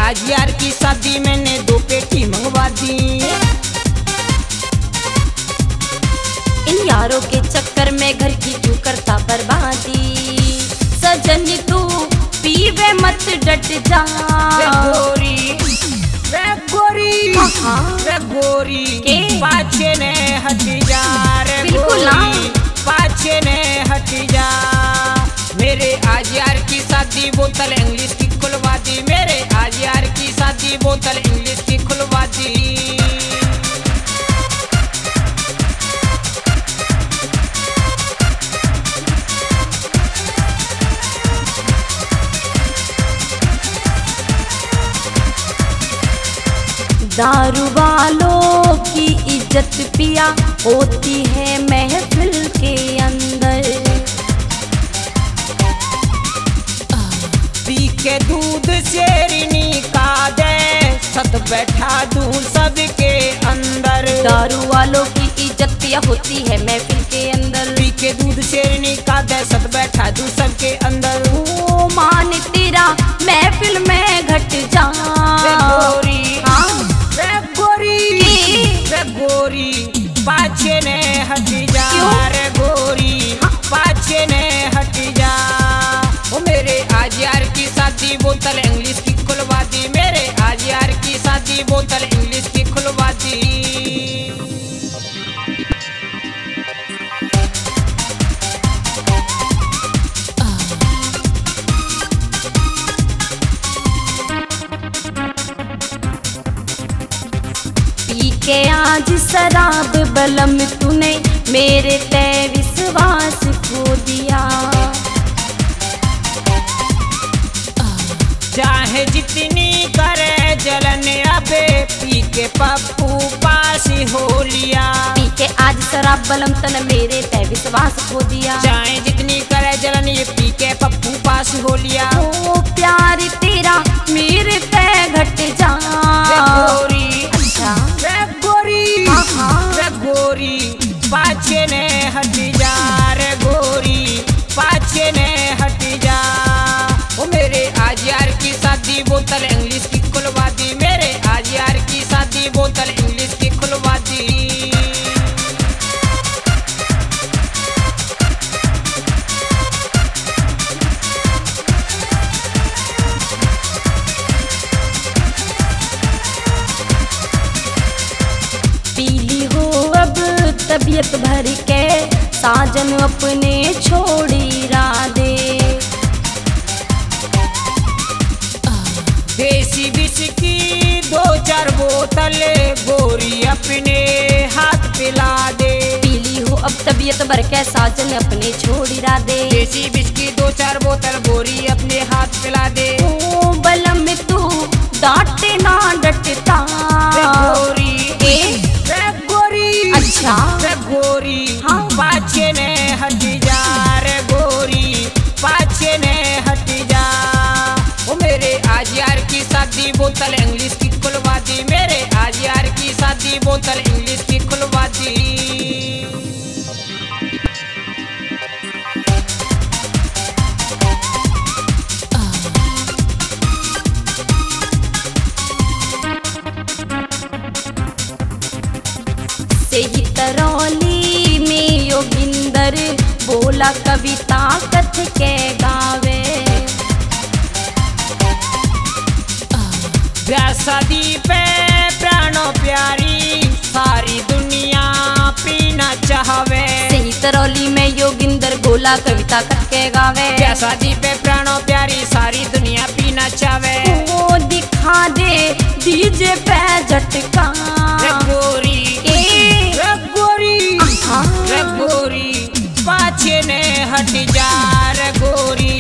आज यार की शादी मैंने 2 पेटी मंगवा दी। इन यारों के चक्कर में घर की क्यों करता बर्बादी। सजनी तू पीवे मत डट जा। रे गोरी रे गोरी रे गोरी पाछे ने हट जा। रे गोरी पाछे ने हट जा। मेरे आज यार की शादी बोतल इंग्लिश की खुलवा दी। मेरे आज यार की शादी बोतल इंग्लिश की खुलवा दी। दारू वालों की इज्जत पिया होती है महफिल के अंदर। पी के दूध शेरनी का दे सत बैठा दूं सबके अंदर। दारू वालों की इज्जत पिया होती है महफिल के अंदर। पी के दूध शेरनी का दे सत बैठा दूं सबके अंदर। ओ मान तेरा महफिल में घट जा। रे गोरी रे गोरी रे गोरी पाछे ने हट जा। रे गोरी पाछे ने हट जा। ओ मेरे आज यार की शादी बोतल इंग्लिश की खुलवा दी। मेरे आज यार की शादी बोतल इंग्लिश की खुलवा दी। पी के आज शराब बलम तूने मेरे पे विश्वास खो दिया। चाहे जितनी करे जलन अबे पी के पप्पू पास हो लिया। पी के आज शराब बलम तूने मेरे पे विश्वास खो दिया। चाहे जितनी करे जलन ये पी के पप्पू पास हो लिया। ओ प्यार तेरा मेरे पे घट जा। रे गोरी अच्छा रे गोरी रे गोरी पाछे ने हट जा। रे गोरी पाछे ने हट जा। ओ मेरे आज यार की शादी बोतल इंग्लिश की खुलवा दी। मेरे आज यार की शादी बोतल इंग्लिश की खुलवा दी। पीली हो अब तबीयत भर के साजन अपने छोड़ी राधे। देसी विस्की 2-4 बोतल गोरी अपने हाथ पिला दे। पीली हो अब तबीयत भर के साजन अपने छोड़ी राधे। देसी विस्की 2-4 बोतल गोरी अपने हाथ पिला दे। ओ बलम तू डांटे ना डटता। रे गोरी रे गोरी अच्छा रे गोरी पाछे ने हट जा। रे गोरी पाछे ने हट जा। ओ मेरे आज यार की शादी बोतल इंग्लिश की खुलवा दी। मेरे आज यार की शादी बोतल इंग्लिश की खुलवा दी। से ही तरौली में योगिंदर बोला कविता कथ के गावे। ब्याह शादी पे प्राणों प्यारी सारी दुनिया पीना चाहवे। सही तरौली में योगिंदर बोला कविता कथ के गावे। ब्याह शादी पे प्राणों प्यारी सारी दुनिया पीना चाहवे। वो दिखा दे डीजे पे झटका। रे गोरी रे गोरी रे गोरी पाछे ने हट जा। रे गोरी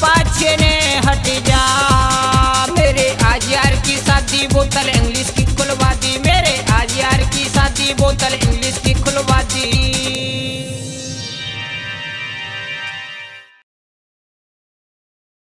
पाछे ने हट जा। मेरे आज यार की शादी बोतल इंग्लिश की खुलवा दी। मेरे आज यार की शादी बोतल इंग्लिश की खुलवा दी।